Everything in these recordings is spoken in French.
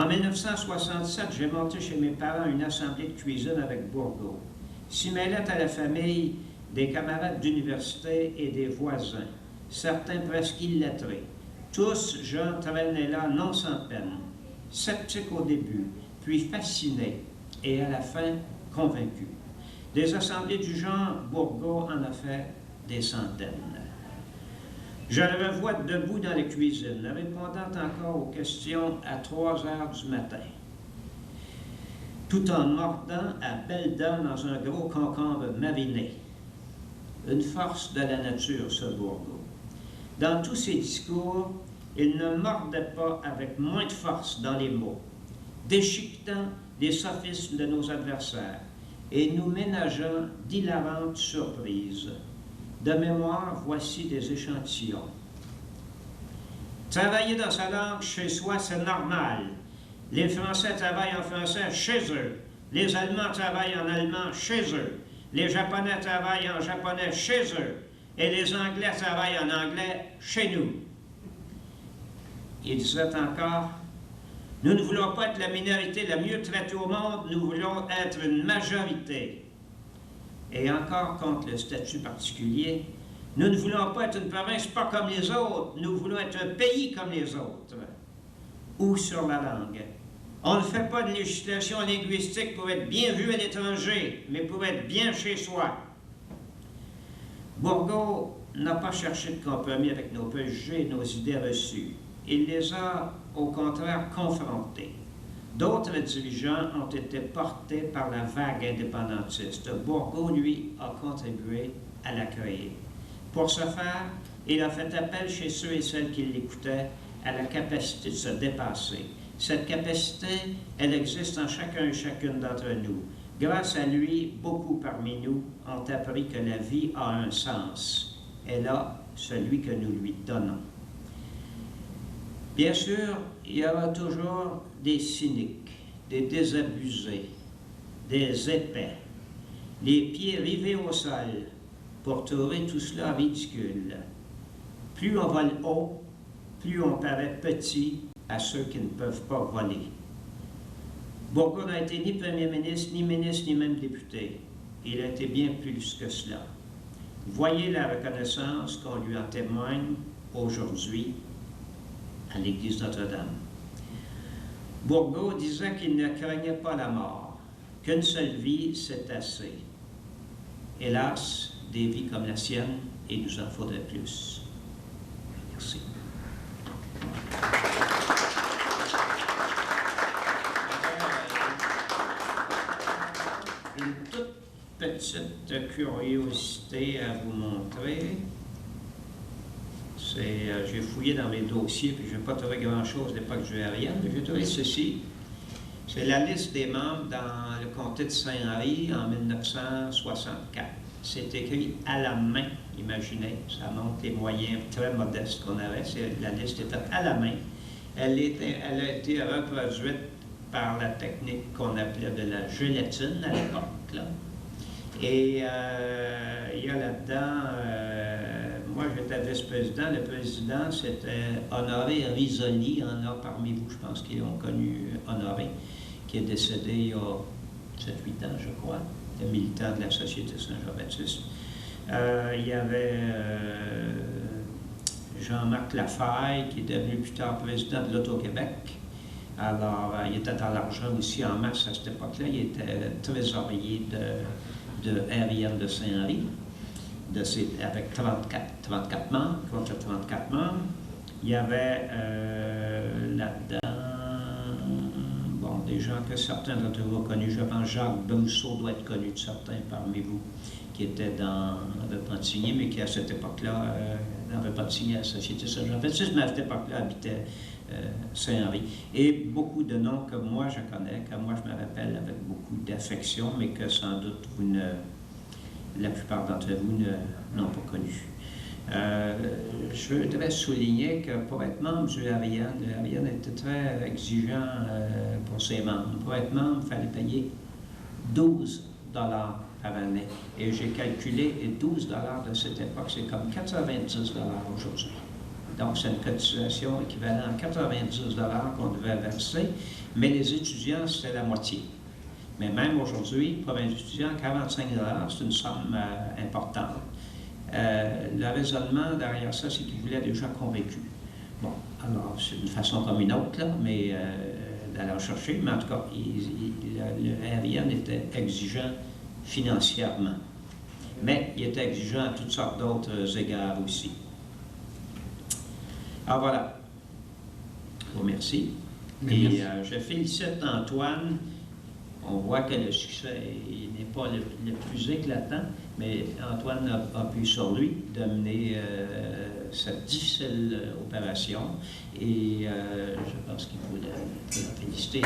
En 1967, j'ai monté chez mes parents une assemblée de cuisine avec Bourgault. S'y mêlaient à la famille des camarades d'université et des voisins, certains presque illettrés. Tous, j'entraînais là non sans peine, sceptiques au début, puis fascinés, et à la fin, convaincus. Des assemblées du genre, Bourgault en a fait des centaines. Je le revois debout dans la cuisine, répondant encore aux questions à 3 heures du matin, tout en mordant à belles dents dans un gros concombre mariné. Une force de la nature, ce Bourgault. Dans tous ses discours, il ne mordait pas avec moins de force dans les mots, déchiquetant les sophismes de nos adversaires et nous ménageant d'hilarantes surprises. De mémoire, voici des échantillons. Travailler dans sa langue chez soi, c'est normal. Les Français travaillent en français chez eux. Les Allemands travaillent en allemand chez eux. Les Japonais travaillent en japonais chez eux. Et les Anglais travaillent en anglais chez nous. Il disait encore, nous ne voulons pas être la minorité la mieux traitée au monde, nous voulons être une majorité. Et encore contre le statut particulier, nous ne voulons pas être une province pas comme les autres, nous voulons être un pays comme les autres. Ou sur la langue. On ne fait pas de législation linguistique pour être bien vu à l'étranger, mais pour être bien chez soi. Bourgault n'a pas cherché de compromis avec nos préjugés et nos idées reçues. Il les a, au contraire, confrontés. D'autres dirigeants ont été portés par la vague indépendantiste. Bourgault, lui, a contribué à la créer. Pour ce faire, il a fait appel chez ceux et celles qui l'écoutaient à la capacité de se dépasser. Cette capacité, elle existe en chacun et chacune d'entre nous. Grâce à lui, beaucoup parmi nous ont appris que la vie a un sens. Elle a celui que nous lui donnons. Bien sûr, il y aura toujours des cyniques, des désabusés, des épais, les pieds rivés au sol pour trouver tout cela ridicule. Plus on vole haut, plus on paraît petit à ceux qui ne peuvent pas voler. Bourgault n'a été ni premier ministre, ni ministre, ni même député. Il a été bien plus que cela. Voyez la reconnaissance qu'on lui en témoigne aujourd'hui à l'église Notre-Dame. Bourgault disait qu'il ne craignait pas la mort, qu'une seule vie, c'est assez. Hélas, des vies comme la sienne, il nous en faudrait plus. Merci. Une toute petite curiosité à vous montrer. J'ai fouillé dans mes dossiers, puis je n'ai pas trouvé grand-chose à l'époque du Ariane, mais j'ai trouvé ceci. C'est la liste des membres dans le comté de Saint-Henri en 1964. C'est écrit à la main, imaginez, ça montre les moyens très modestes qu'on avait. La liste était à la main. Elle a été reproduite par la technique qu'on appelait de la gélatine à l'époque, là. Et il y a là-dedans, moi j'étais vice-président, le président c'était Honoré Risoli, il y en a parmi vous, je pense, qui ont connu Honoré, qui est décédé il y a 7-8 ans, je crois, le militant de la Société Saint-Jean-Baptiste. Il y avait Jean-Marc Lafaille, qui est devenu plus tard président de l'Auto-Québec. Alors, il était dans l'argent aussi en masse à cette époque-là. Il était trésorier de RIN de Saint-Henri, avec 34 membres, contre 34 membres. Il y avait là-dedans, bon, des gens que certains d'entre vous ont connus. Je pense Jacques Brousseau doit être connu de certains parmi vous, qui était dans Repentigny, mais qui à cette époque-là, dans Repentigny, à la Société Saint-Jean-Baptiste, mais à cette époque-là habitait Saint-Henri. Et beaucoup de noms que moi je connais, que moi je me rappelle avec beaucoup d'affection, mais que sans doute la plupart d'entre vous n'ont pas connu. Je voudrais souligner que pour être membre du Ariane, le Ariane était très exigeant pour ses membres. Pour être membre, il fallait payer 12 $ par année. Et j'ai calculé, et 12 $ de cette époque, c'est comme 90 $ aujourd'hui. Donc, c'est une cotisation équivalente à 90 $ qu'on devait verser, mais les étudiants, c'était la moitié. Mais même aujourd'hui, pour un étudiant, 45 $, c'est une somme importante. Le raisonnement derrière ça, c'est qu'ils voulaient des gens convaincus. Bon, alors, c'est une façon comme une autre, là, mais d'aller chercher. Mais en tout cas, le RIN était exigeant financièrement. Mais il était exigeant à toutes sortes d'autres égards aussi. Alors voilà. Je vous remercie. Et je félicite Antoine. On voit que le succès n'est pas le plus éclatant, mais Antoine a pu sur lui de mener cette difficile opération et je pense qu'il faut la féliciter.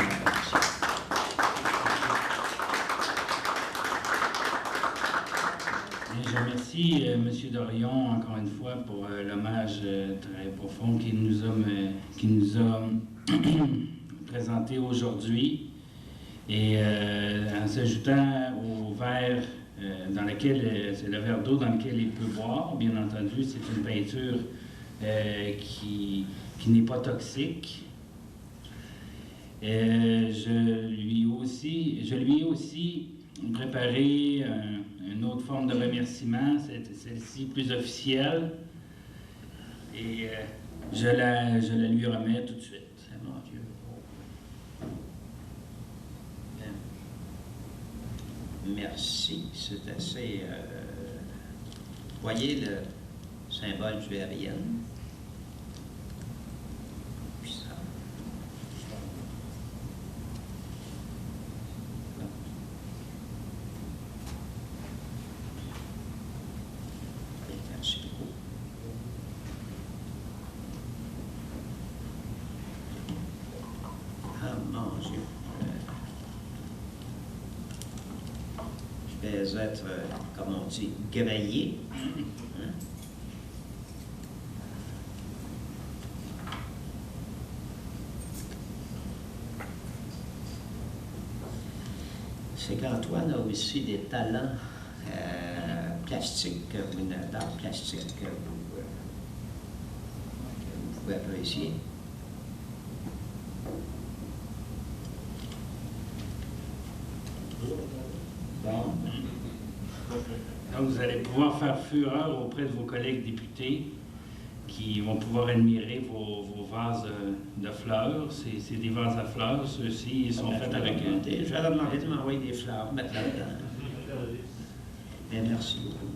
Je remercie M. Dorion encore une fois pour l'hommage très profond qu'il nous a présenté aujourd'hui. Et en s'ajoutant au verre dans lequel, c'est le verre d'eau dans lequel il peut boire, bien entendu, c'est une peinture qui n'est pas toxique. Je lui ai aussi préparé une autre forme de remerciement, celle-ci plus officielle, et je la lui remets tout de suite. Merci, c'est assez... voyez le symbole du RIN. Puis ça. Merci beaucoup. Ah mon Dieu. Je vais être, comme on dit, grillé. Hein? C'est qu'Antoine a aussi des talents plastiques, d'art plastique que vous pouvez apprécier. Bon. Donc, vous allez pouvoir faire fureur auprès de vos collègues députés qui vont pouvoir admirer vos vases de fleurs. C'est des vases à fleurs. Ceux-ci ils sont faits avec... Je vais leur demander de m'envoyer des fleurs, mettre là-dedans. Merci beaucoup.